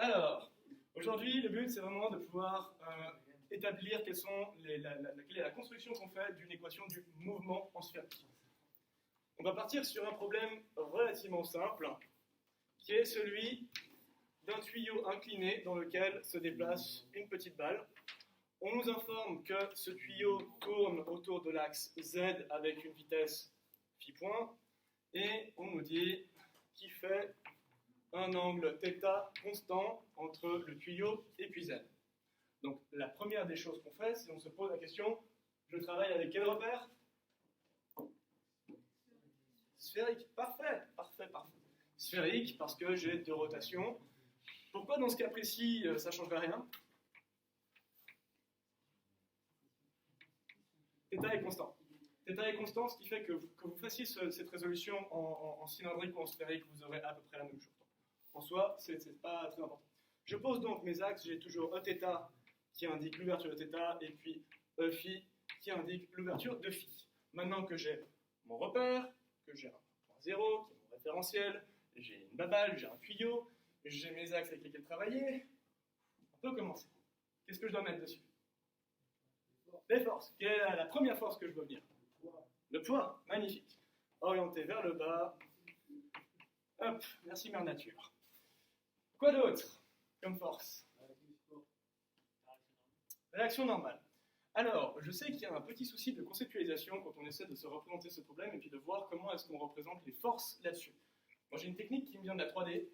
Alors, aujourd'hui, le but, c'est vraiment de pouvoir établir quelle est la construction qu'on fait d'une équation du mouvement en sphérique. On va partir sur un problème relativement simple, qui est celui d'un tuyau incliné dans lequel se déplace une petite balle. On nous informe que ce tuyau tourne autour de l'axe Z avec une vitesse phi point, et on nous dit qu'il fait un angle θ constant entre le tuyau et puis Z. Donc la première des choses qu'on fait, c'est qu'on se pose la question, je travaille avec quel repère? Sphérique, parfait. Sphérique parce que j'ai deux rotations. Pourquoi dans ce cas précis, ça ne changerait rien? θ est constant. θ est constant, ce qui fait que vous fassiez cette résolution en cylindrique ou en sphérique, vous aurez à peu près la même chose. En soi, ce n'est pas très important. Je pose donc mes axes, j'ai toujours Eθ qui indique l'ouverture de θ et puis Eφ qui indique l'ouverture de phi. Maintenant que j'ai mon repère, que j'ai un point 0, qui est mon référentiel, j'ai une baballe, j'ai un tuyau, j'ai mes axes avec lesquels travailler, on peut commencer. Qu'est-ce que je dois mettre dessus? Les forces. Quelle est la première force que je veux venir? Le poids. Magnifique. Orienté vers le bas. Hop, merci Mère Nature. Quoi d'autre comme force? Réaction normale. Alors, je sais qu'il y a un petit souci de conceptualisation quand on essaie de se représenter ce problème et puis de voir comment est-ce qu'on représente les forces là-dessus. Moi, j'ai une technique qui me vient de la 3D.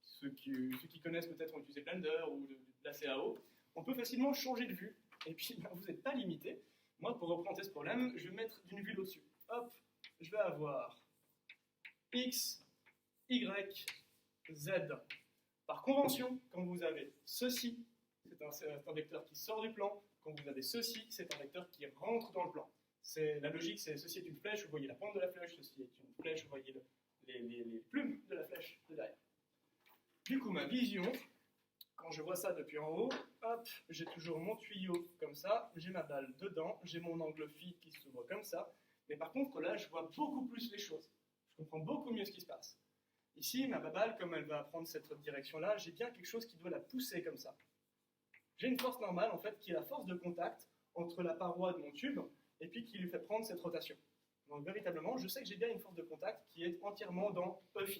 Ceux qui connaissent peut-être ont utilisé Blender ou de la CAO. On peut facilement changer de vue et puis vous n'êtes pas limité. Moi, pour représenter ce problème, je vais mettre d'une vue au-dessus. Hop, je vais avoir X, Y, Z. Par convention, quand vous avez ceci, c'est un vecteur qui sort du plan. Quand vous avez ceci, c'est un vecteur qui rentre dans le plan. La logique, c'est ceci est une flèche, vous voyez la pointe de la flèche, ceci est une flèche, vous voyez les plumes de la flèche de derrière. Du coup, ma vision, quand je vois ça depuis en haut, hop, j'ai toujours mon tuyau comme ça, j'ai ma balle dedans, j'ai mon angle phi qui s'ouvre comme ça, mais par contre là, je vois beaucoup plus les choses. Je comprends beaucoup mieux ce qui se passe. Ici, ma balle, comme elle va prendre cette direction-là, j'ai bien quelque chose qui doit la pousser comme ça. J'ai une force normale, en fait, qui est la force de contact entre la paroi de mon tube et puis qui lui fait prendre cette rotation. Donc, véritablement, je sais que j'ai bien une force de contact qui est entièrement dans Eφ.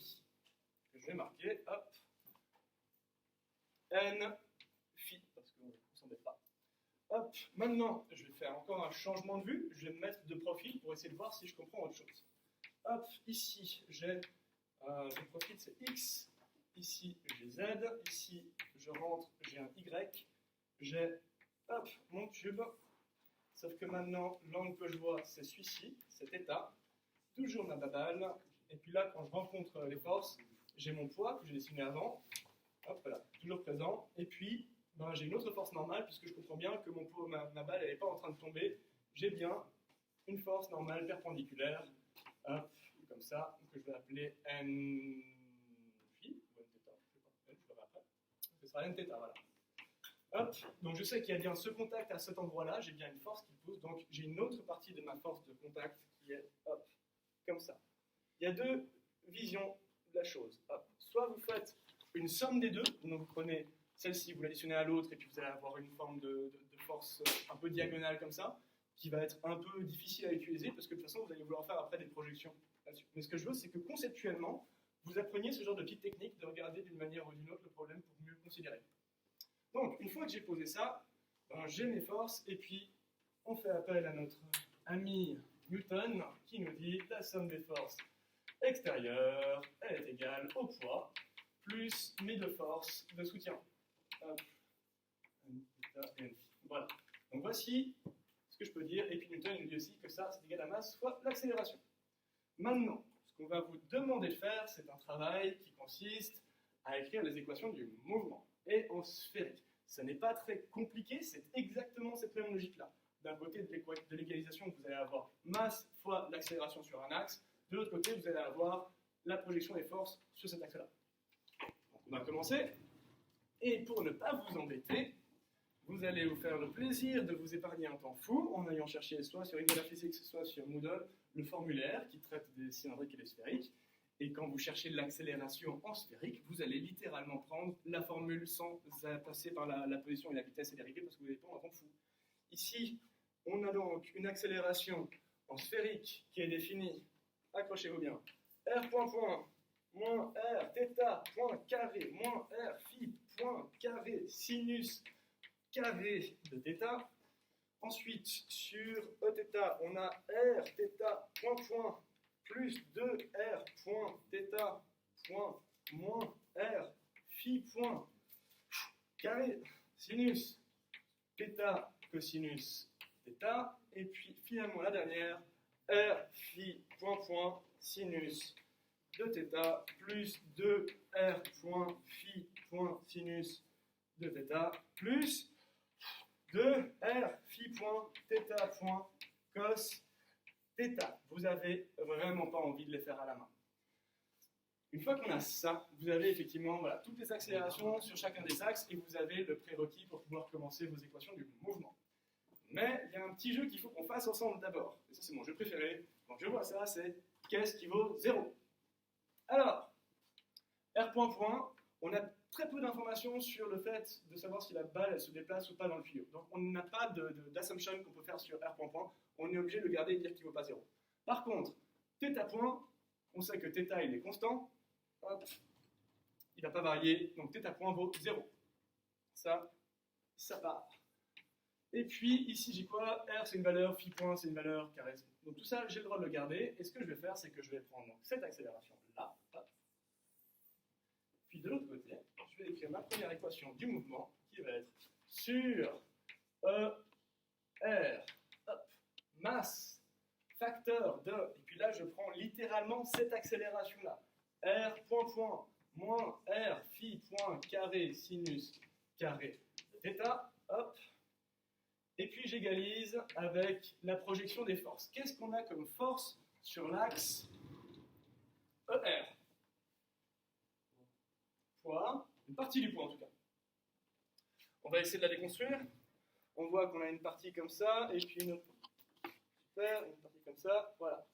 Je vais marquer, hop, N phi, parce qu'on ne s'embête pas. Hop, maintenant, je vais faire encore un changement de vue. Je vais me mettre de profil pour essayer de voir si je comprends autre chose. Hop, ici, j'ai le profil, c'est X. Ici, j'ai Z. Ici, je rentre, j'ai un Y. J'ai, hop, mon tube. Sauf que maintenant, l'angle que je vois, c'est celui-ci, c'est θ. Toujours ma baballe. Et puis là, quand je rencontre les forces, j'ai mon poids que j'ai dessiné avant. Hop, voilà, toujours présent. Et puis, j'ai une autre force normale, puisque je comprends bien que ma balle, elle n'est pas en train de tomber. J'ai bien une force normale perpendiculaire, hop, comme ça, que je vais appeler N phi, ou N θ, je le verrai après. Ce sera N θ, voilà. Hop, donc je sais qu'il y a bien ce contact à cet endroit-là, j'ai bien une force qui pousse, donc j'ai une autre partie de ma force de contact qui est, hop, comme ça. Il y a deux visions de la chose. Hop. Soit vous faites une somme des deux, donc vous prenez celle-ci, vous l'additionnez à l'autre, et puis vous allez avoir une forme de force un peu diagonale comme ça, qui va être un peu difficile à utiliser, parce que de toute façon, vous allez vouloir faire après des projections là-dessus. Mais ce que je veux, c'est que conceptuellement, vous appreniez ce genre de petites techniques de regarder d'une manière ou d'une autre le problème pour mieux le considérer. Donc, une fois que j'ai posé ça, j'ai mes forces, et puis on fait appel à notre ami Newton, qui nous dit la somme des forces extérieures, elle est égale au poids, plus mes deux forces de soutien. Hop. Voilà. Donc voici ce que je peux dire, et puis Newton nous dit aussi que ça, c'est égal à masse fois l'accélération. Maintenant, ce qu'on va vous demander de faire, c'est un travail qui consiste à écrire les équations du mouvement, et en sphérique. Ce n'est pas très compliqué, c'est exactement cette même logique-là. D'un côté de l'égalisation, vous allez avoir masse fois l'accélération sur un axe, de l'autre côté, vous allez avoir la projection des forces sur cet axe-là. Donc on va commencer, et pour ne pas vous embêter, vous allez vous faire le plaisir de vous épargner un temps fou en allant chercher soit sur Angular Physics, soit sur Moodle, le formulaire qui traite des cylindriques et des sphériques. Et quand vous cherchez l'accélération en sphérique, vous allez littéralement prendre la formule sans passer par la position et la vitesse et dérivée parce que vous n'avez pas un rond fou. Ici, on a donc une accélération en sphérique qui est définie, accrochez-vous bien, r point point, moins r θ point carré, moins r phi point carré, sinus carré de θ. Ensuite, sur Eθ, on a r θ point point plus 2r point θ point moins r phi point carré sinus θ cosinus θ. Et puis finalement la dernière, r phi point point sinus de θ plus 2r point phi point sinus de θ plus 2r phi point θ point cos θ. Vous n'avez vraiment pas envie de les faire à la main. Une fois qu'on a ça, vous avez effectivement voilà, toutes les accélérations sur chacun des axes et vous avez le prérequis pour pouvoir commencer vos équations du mouvement. Mais il y a un petit jeu qu'il faut qu'on fasse ensemble d'abord. Et ça, c'est mon jeu préféré. Quand je vois ça, c'est qu'est-ce qui vaut 0 ? Alors, R point point, on a très peu d'informations sur le fait de savoir si la balle elle se déplace ou pas dans le tuyau. Donc on n'a pas d'assumption qu'on peut faire sur R point point. On est obligé de le garder et de dire qu'il ne vaut pas 0. Par contre, θ point, on sait que θ il est constant. Hop, il ne va pas varier. Donc θ point vaut 0. Ça part. Et puis ici j'ai quoi? R c'est une valeur, phi point c'est une valeur carré. Donc tout ça j'ai le droit de le garder. Et ce que je vais faire c'est que je vais prendre donc, cette accélération là. Hop. Puis de l'autre côté, je vais écrire ma première équation du mouvement qui va être sur E, R, hop, masse, facteur de, et puis là je prends littéralement cette accélération-là. R point point, moins R phi point carré sinus carré de θ, hop. Et puis j'égalise avec la projection des forces. Qu'est-ce qu'on a comme force sur l'axe ER? Poids, une partie du poids en tout cas. On va essayer de la déconstruire. On voit qu'on a une partie comme ça, et puis une autre. Super, une partie comme ça, voilà.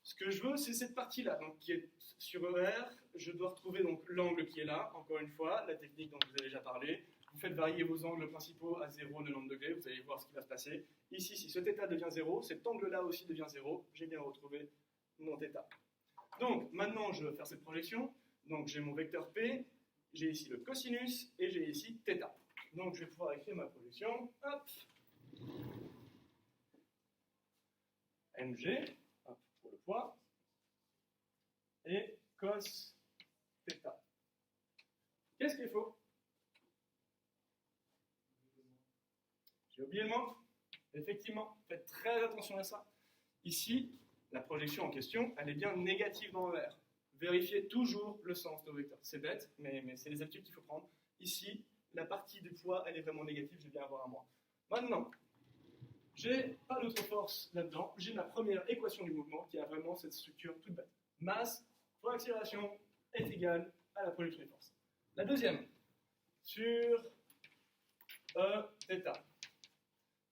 Ce que je veux, c'est cette partie-là, donc qui est sur ER. Je dois retrouver donc l'angle qui est là, encore une fois, la technique dont je vous ai déjà parlé. Vous faites varier vos angles principaux à 0,90 degrés, vous allez voir ce qui va se passer. Ici, si ce θ devient 0, cet angle-là aussi devient 0, j'ai bien retrouvé mon θ. Donc, maintenant, je vais faire cette projection. Donc, j'ai mon vecteur P, j'ai ici le cosinus, et j'ai ici θ. Donc, je vais pouvoir écrire ma projection. Hop. Mg, hop, pour le poids, et cos θ. Qu'est-ce qu'il faut? J'ai oublié le mot. Effectivement, faites très attention à ça. Ici, la projection en question, elle est bien négative dans ER. Vérifiez toujours le sens de vos vecteurs. C'est bête, mais c'est les habitudes qu'il faut prendre. Ici, la partie du poids, elle est vraiment négative, je vais bien avoir un moins. Maintenant, j'ai pas d'autre force là-dedans. J'ai ma première équation du mouvement qui a vraiment cette structure toute bête. Masse fois accélération est égale à la projection des forces. La deuxième, sur E θ.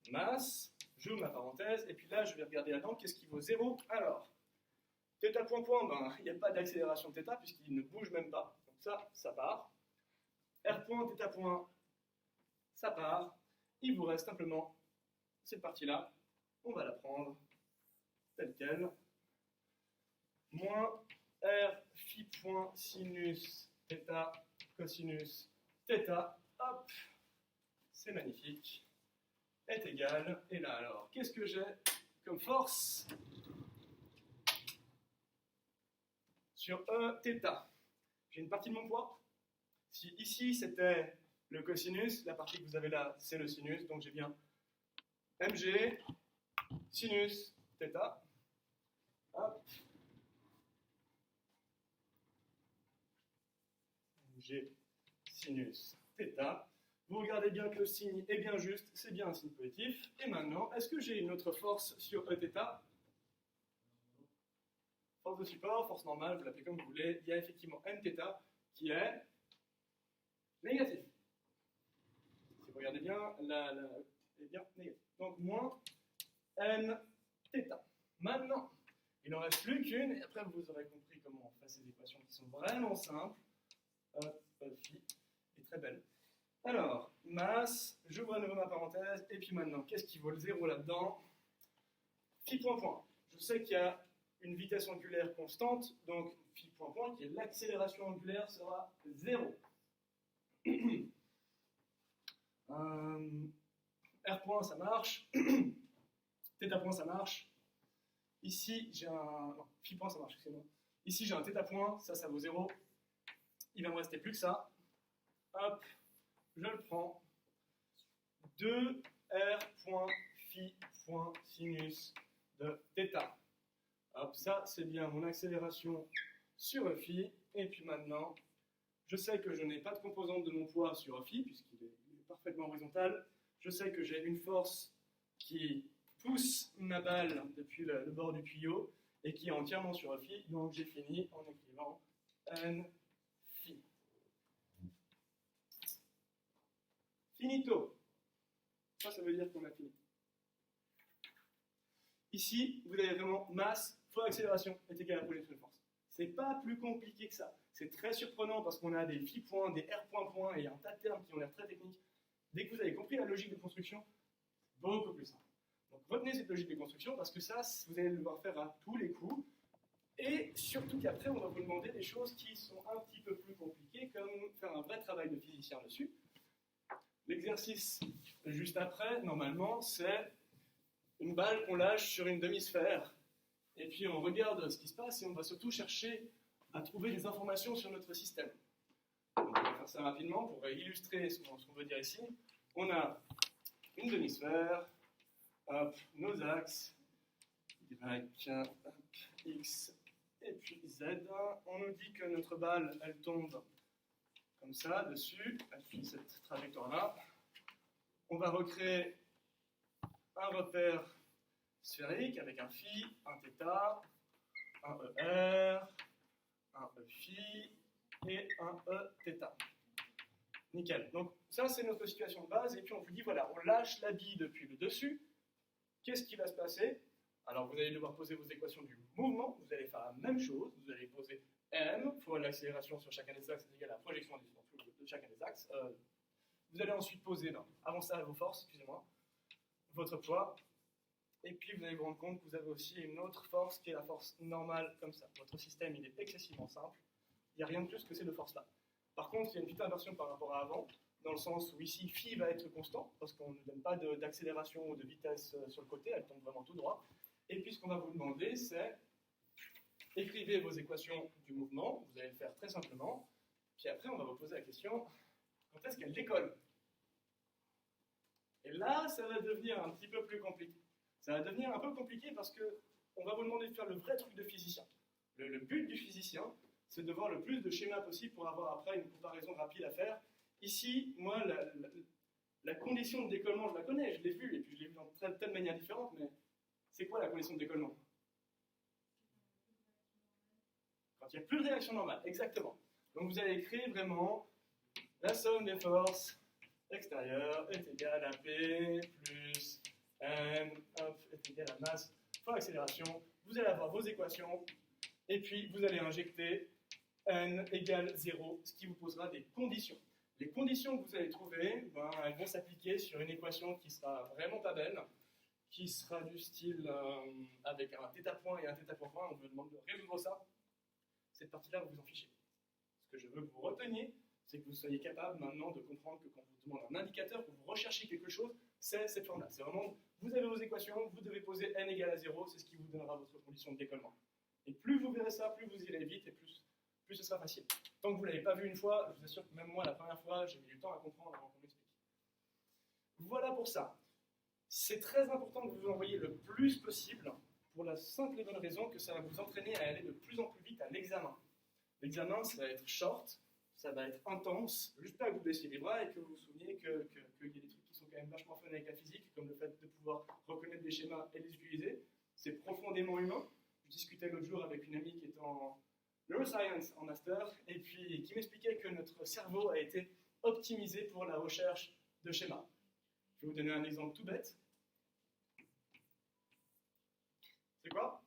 Masse, j'ouvre ma parenthèse, et puis là, je vais regarder là-dedans, qu'est-ce qui vaut 0? Alors, θ point point, ben, il n'y a pas d'accélération de θ, puisqu'il ne bouge même pas. Donc ça part. R point, θ point, ça part. Il vous reste simplement cette partie-là. On va la prendre telle qu'elle. Moins R phi point sinus θ cosinus θ. Hop, c'est magnifique. Est égal, et là alors, qu'est-ce que j'ai comme force sur E θ? J'ai une partie de mon poids. Si ici c'était le cosinus, la partie que vous avez là c'est le sinus, donc j'ai bien mg sinus θ. Hop. Mg sinus θ. Vous regardez bien que le signe est bien juste, c'est bien un signe positif. Et maintenant, est-ce que j'ai une autre force sur Eθ? Force de support, force normale, vous l'appelez comme vous voulez. Il y a effectivement Nθ qui est négatif. Si vous regardez bien, est bien négatif. Donc moins Nθ. Maintenant, il n'en reste plus qu'une, et après vous aurez compris comment on fait ces équations qui sont vraiment simples. Hop, phi est très belle. Alors, masse, j'ouvre à nouveau ma parenthèse, et puis maintenant, qu'est-ce qui vaut le 0 là-dedans? Phi point point. Je sais qu'il y a une vitesse angulaire constante, donc phi point point, qui est l'accélération angulaire, sera 0. R point, ça marche. Θ point, ça marche. Ici, j'ai un... Non, phi point, ça marche, excusez-moi. Ici, j'ai un θ point, ça vaut 0. Il va me rester plus que ça. Hop, je le prends. 2 R point phi point sinus de θ. Hop, ça, c'est bien mon accélération sur phi. Et puis maintenant, je sais que je n'ai pas de composante de mon poids sur phi, puisqu'il est parfaitement horizontal. Je sais que j'ai une force qui pousse ma balle depuis le bord du tuyau et qui est entièrement sur phi. Donc j'ai fini en écrivant n phi. Finito. Ça veut dire qu'on a fini. Ici, vous avez vraiment masse fois accélération est égal à la projection de force. C'est pas plus compliqué que ça. C'est très surprenant parce qu'on a des phi points, des r point points et un tas de termes qui ont l'air très techniques. Dès que vous avez compris la logique de construction, beaucoup plus simple. Donc retenez cette logique de construction parce que ça, vous allez devoir faire à tous les coups. Et surtout qu'après, on va vous demander des choses qui sont un petit peu plus compliquées, comme faire un vrai travail de physicien dessus. L'exercice juste après, normalement, c'est une balle qu'on lâche sur une demi-sphère. Et puis on regarde ce qui se passe et on va surtout chercher à trouver des informations sur notre système. Donc, on va faire ça rapidement pour illustrer ce qu'on veut dire ici. On a une demi-sphère, hop, nos axes, Y, hop, X et puis Z. On nous dit que notre balle, elle tombe comme ça, dessus, elle suit cette trajectoire-là. On va recréer un repère sphérique avec un phi, un θ, un ER, un E phi et un E θ. Nickel. Donc ça, c'est notre situation de base. Et puis on vous dit, voilà, on lâche la bille depuis le dessus. Qu'est-ce qui va se passer? Alors vous allez devoir poser vos équations du mouvement. Vous allez faire la même chose. Vous allez poser m fois l'accélération sur chacun des axes est égal à la projection de chacun des axes. Vous allez ensuite poser, avant ça, vos forces, excusez-moi, votre poids. Et puis vous allez vous rendre compte que vous avez aussi une autre force qui est la force normale, comme ça. Votre système, il est excessivement simple. Il n'y a rien de plus que ces deux forces-là. Par contre, il y a une petite inversion par rapport à avant, dans le sens où ici, phi va être constant, parce qu'on ne donne pas d'accélération ou de vitesse sur le côté, elle tombe vraiment tout droit. Et puis ce qu'on va vous demander, c'est écrivez vos équations du mouvement, vous allez le faire très simplement, puis après on va vous poser la question, quand est-ce qu'elle décolle? Et là, ça va devenir un petit peu plus compliqué. Ça va devenir un peu compliqué parce qu'on va vous demander de faire le vrai truc de physicien. Le but du physicien, c'est de voir le plus de schémas possible pour avoir après une comparaison rapide à faire. Ici, moi, la condition de décollement, je la connais, je l'ai vue, et puis je l'ai vue dans telle manière différente, mais c'est quoi la condition de décollement? Quand il n'y a plus de réaction normale, exactement. Donc vous allez écrire vraiment la somme des forces extérieures est égale à P plus M, hop, est égal à masse fois accélération. Vous allez avoir vos équations, et puis vous allez injecter N égale 0, ce qui vous posera des conditions. Les conditions que vous allez trouver, elles vont s'appliquer sur une équation qui sera vraiment pas belle, qui sera du style avec un θ point et un θ point point. On vous demande de résoudre ça. Cette partie-là, vous vous en fichez. Ce que je veux que vous reteniez, c'est que vous soyez capable maintenant de comprendre que quand on vous demande un indicateur, que vous recherchez quelque chose, c'est cette forme-là. C'est vraiment, vous avez vos équations, vous devez poser n égale à 0, c'est ce qui vous donnera votre condition de décollement. Et plus vous verrez ça, plus vous irez vite et plus ce sera facile. Tant que vous ne l'avez pas vu une fois, je vous assure que même moi, la première fois, j'ai mis du temps à comprendre avant qu'on m'explique. Voilà pour ça. C'est très important que vous vous envoyiez le plus possible, pour la simple et bonne raison que ça va vous entraîner à aller de plus en plus vite à l'examen. L'examen, ça va être short, ça va être intense, juste pas que vous baissiez les bras et que vous vous souveniez qu'il y a des trucs qui sont quand même vachement fun avec la physique, comme le fait de pouvoir reconnaître des schémas et les utiliser. C'est profondément humain. Je discutais l'autre jour avec une amie qui est en neuroscience en master, et puis qui m'expliquait que notre cerveau a été optimisé pour la recherche de schémas. Je vais vous donner un exemple tout bête. C'est quoi?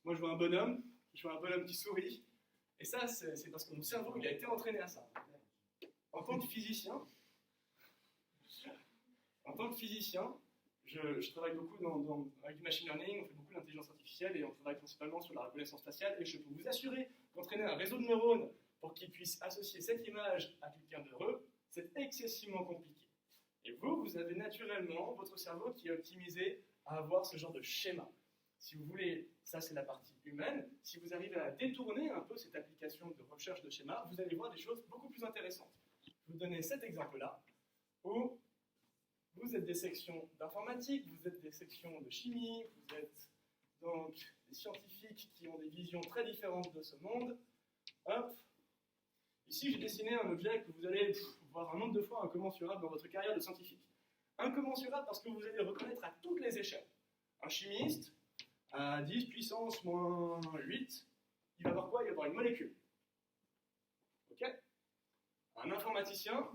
Moi, je vois un bonhomme qui sourit. Et ça, c'est parce que mon cerveau il a été entraîné à ça. En tant que physicien, je travaille beaucoup avec du machine learning, on fait beaucoup d'intelligence artificielle et on travaille principalement sur la reconnaissance faciale. Et je peux vous assurer qu'entraîner un réseau de neurones pour qu'il puisse associer cette image à quelqu'un d'heureux, c'est excessivement compliqué. Et vous avez naturellement votre cerveau qui est optimisé à avoir ce genre de schéma. Si vous voulez, ça c'est la partie humaine, si vous arrivez à détourner un peu cette application de recherche de schéma, vous allez voir des choses beaucoup plus intéressantes. Je vais vous donner cet exemple-là, où vous êtes des sections d'informatique, vous êtes des sections de chimie, vous êtes donc des scientifiques qui ont des visions très différentes de ce monde. Hop. Ici, j'ai dessiné un objet que vous allez voir un nombre de fois incommensurable dans votre carrière de scientifique. Incommensurable parce que vous allez le reconnaître à toutes les échelles. Un chimiste, à 10 puissance moins 8, il va avoir quoi? Il va avoir une molécule. Ok? Un informaticien,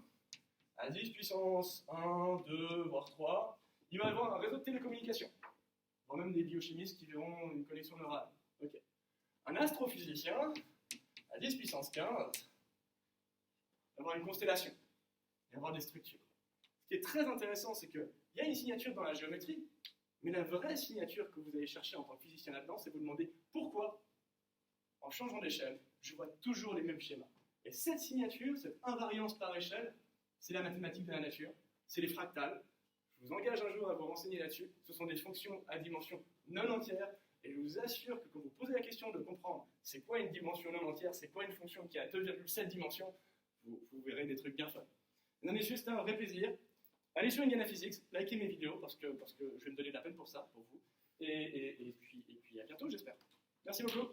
à 10 puissance 1, 2, voire 3, il va avoir un réseau de télécommunications. Voire même des biochimistes qui verront une connexion neurale. Ok. Un astrophysicien, à 10 puissance 15, il va avoir une constellation. Il va avoir des structures. Ce qui est très intéressant, c'est qu'il y a une signature dans la géométrie, mais la vraie signature que vous allez chercher en tant que physicien là-dedans, c'est vous demander pourquoi, en changeant d'échelle, je vois toujours les mêmes schémas. Et cette signature, cette invariance par échelle, c'est la mathématique de la nature, c'est les fractales. Je vous engage un jour à vous renseigner là-dessus. Ce sont des fonctions à dimension non entière, et je vous assure que quand vous posez la question de comprendre c'est quoi une dimension non entière, c'est quoi une fonction qui a 2,7 dimensions, vous verrez des trucs bien fun. Non mais juste un vrai plaisir. Allez sur Indiana Physics, likez mes vidéos parce que je vais me donner de la peine pour ça, pour vous. Et puis à bientôt, j'espère. Merci beaucoup.